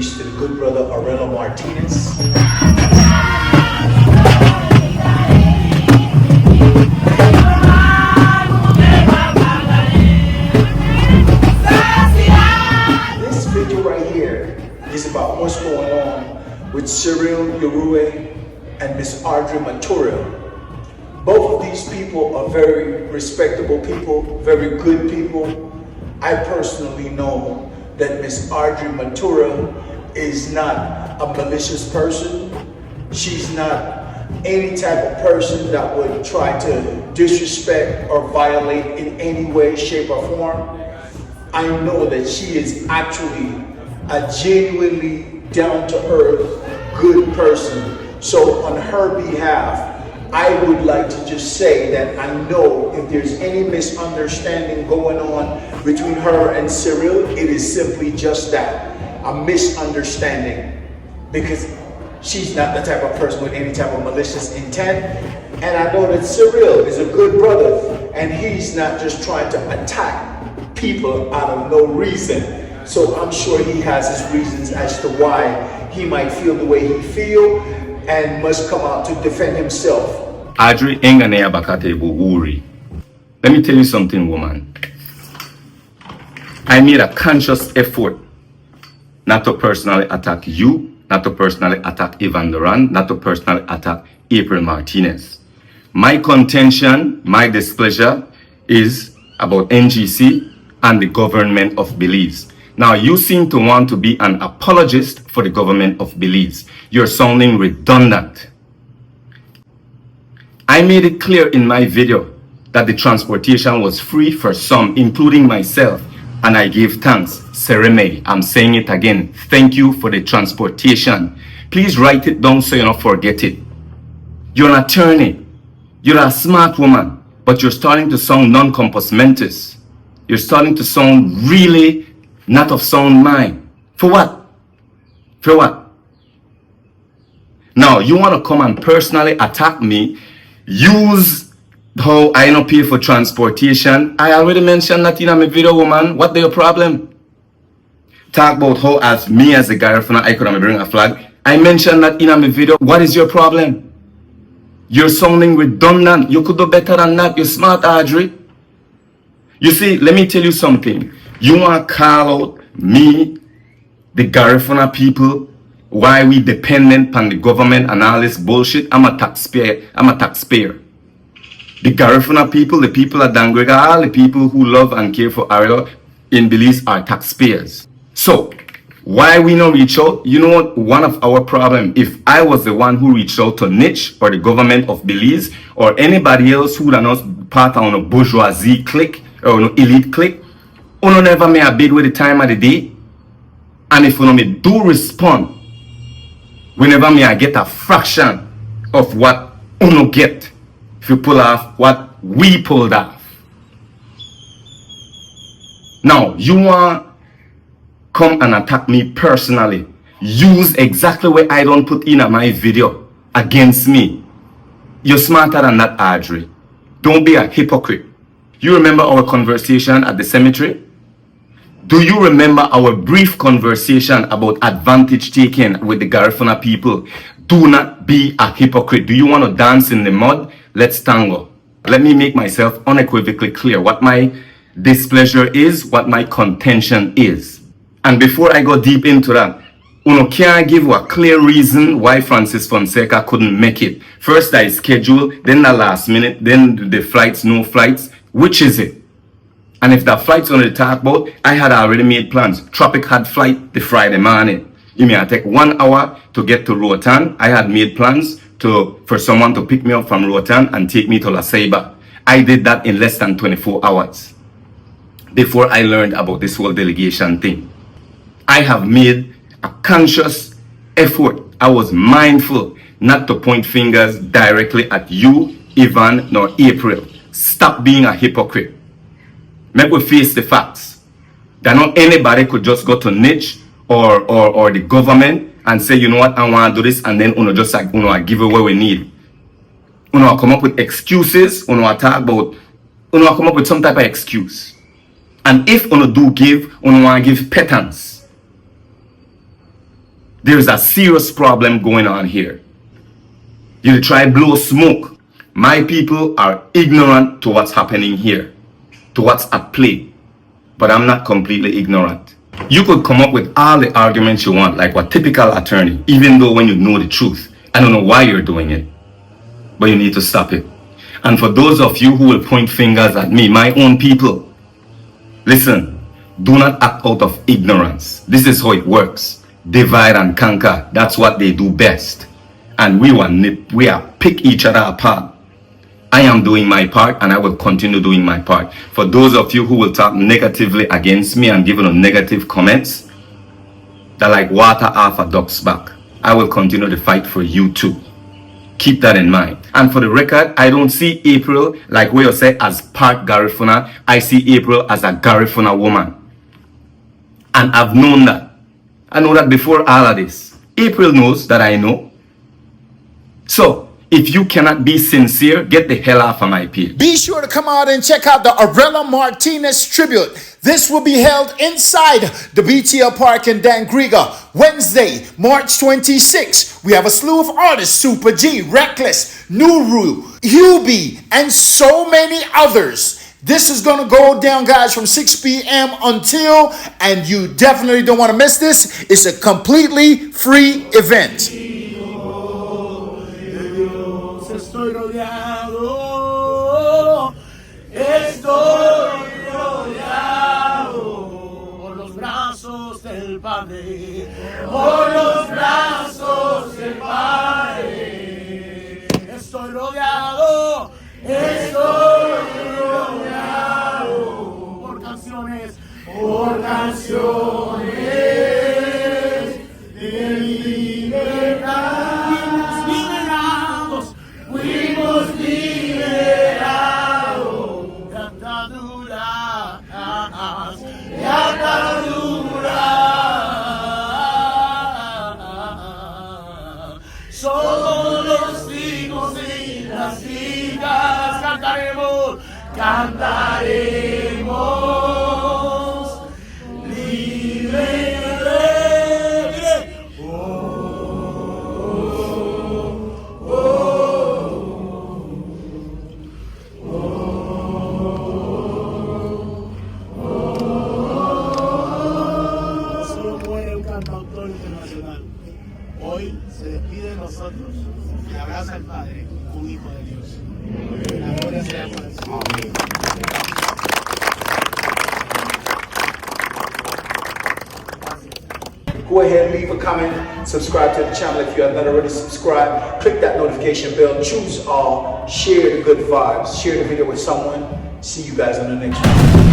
peace to the good brother Aurello Martinez. This video right here is about what's going on with Cyril Uruwei and Miss Audrey Matura. Both of these people are very respectable people, very good people. I personally know that Miss Audrey Matura is not a malicious person. She's not any type of person that would try to disrespect or violate in any way, shape, or form. I know that she is actually a genuinely down-to-earth, good person. So on her behalf, I would like to just say that I know if there's any misunderstanding going on between her and Cyril, it is simply just that, a misunderstanding, because she's not the type of person with any type of malicious intent. And I know that Cyril is a good brother, and he's not just trying to attack people out of no reason. So I'm sure he has his reasons as to why he might feel the way he feels and must come out to defend himself. Audrey enganea bakate buhuri. Let me tell you something, woman. I made a conscious effort not to personally attack you, not to personally attack Ivan Duran, not to personally attack April Martinez. My contention, my displeasure is about NGC and the government of Belize. Now, you seem to want to be an apologist for the government of Belize. You're sounding redundant. I made it clear in my video that the transportation was free for some, including myself, and I gave thanks. Sereme, I'm saying it again. Thank you for the transportation. Please write it down so you don't forget it. You're an attorney. You're a smart woman, but you're starting to sound non-compos mentis. You're starting to sound really not of sound mind. For what? For what? Now, you want to come and personally attack me, use how I don't pay for transportation. I already mentioned that in my video, woman. What your problem? Talk about how as me as a Garifuna, I could bring a flag. I mentioned that in my video. What is your problem? You're sounding redundant. You could do better than that. You're smart, Audrey. You see, let me tell you something. You want to call out me, the Garifuna people, why we dependent on the government and all this bullshit. I'm a taxpayer. The Garifuna people, the people at Dangrega, all the people who love and care for Aurello in Belize are taxpayers. So, why we not reach out? You know what? One of our problem, if I was the one who reached out to Niche or the government of Belize or anybody else who are not part of a bourgeoisie clique or an elite clique, uno never may a bid with the time of the day. And if uno may do respond, whenever may I get a fraction of what uno get if you pull off what we pulled off. Now, you want come and attack me personally. Use exactly what I don't put in my video against me. You're smarter than that, Audrey. Don't be a hypocrite. You remember our conversation at the cemetery? Do you remember our brief conversation about advantage taken with the Garifuna people? Do not be a hypocrite. Do you want to dance in the mud? Let's tango. Let me make myself unequivocally clear what my displeasure is, what my contention is. And before I go deep into that, uno can't give a clear reason why Francis Fonseca couldn't make it. First I scheduled, then the last minute, then the flights, no flights. Which is it? And if that flight's on the talk about, I had already made plans. Tropic had flight the Friday morning. It may take 1 hour to get to Roatan. I had made plans for someone to pick me up from Roatan and take me to La Ceiba. I did that in less than 24 hours before I learned about this whole delegation thing. I have made a conscious effort. I was mindful not to point fingers directly at you, Ivan, nor April. Stop being a hypocrite. Make we face the facts. That not anybody could just go to Niche or the government and say, you know what, I want to do this, and then just like give away what we need. Come up with excuses. Talk about. Come up with some type of excuse. And if do give, want to give patterns. There's a serious problem going on here. You try blow smoke. My people are ignorant to what's happening here, to what's at play. But I'm not completely ignorant. You could come up with all the arguments you want, like a typical attorney, even though when you know the truth. I don't know why you're doing it, but you need to stop it. And for those of you who will point fingers at me, my own people, listen, do not act out of ignorance. This is how it works. Divide and conquer. That's what they do best. And we are pick each other apart. I am doing my part and I will continue doing my part. For those of you who will talk negatively against me and giving them negative comments, they're like water off a duck's back. I will continue to fight for you too. Keep that in mind. And for the record, I don't see April, like we say, as part Garifuna. I see April as a Garifuna woman. And I've known that. I know that before all of this. April knows that I know. So, if you cannot be sincere, get the hell off of my page. Be sure to come out and check out the Aurello Martinez tribute. This will be held inside the BTL Park in Dangriga, Wednesday, March 26. We have a slew of artists, Super G, Reckless, Nuru, Hubie, and so many others. This is going to go down, guys, from 6 p.m. until, and you definitely don't want to miss this. It's a completely free event. Estoy rodeado por los brazos del Padre, por los brazos del Padre. Estoy rodeado por canciones de libertad. Fuimos liberados de ataduras, de ataduras. Somos los hijos y las hijas, cantaremos, libre. Hoy se despide de nosotros y abraza al Padre, un hijo de Dios. La gloria sea para el Señor. Go ahead, leave a comment, subscribe to the channel if you have not already subscribed. Click that notification bell, choose all, share the good vibes, share the video with someone. See you guys on the next one.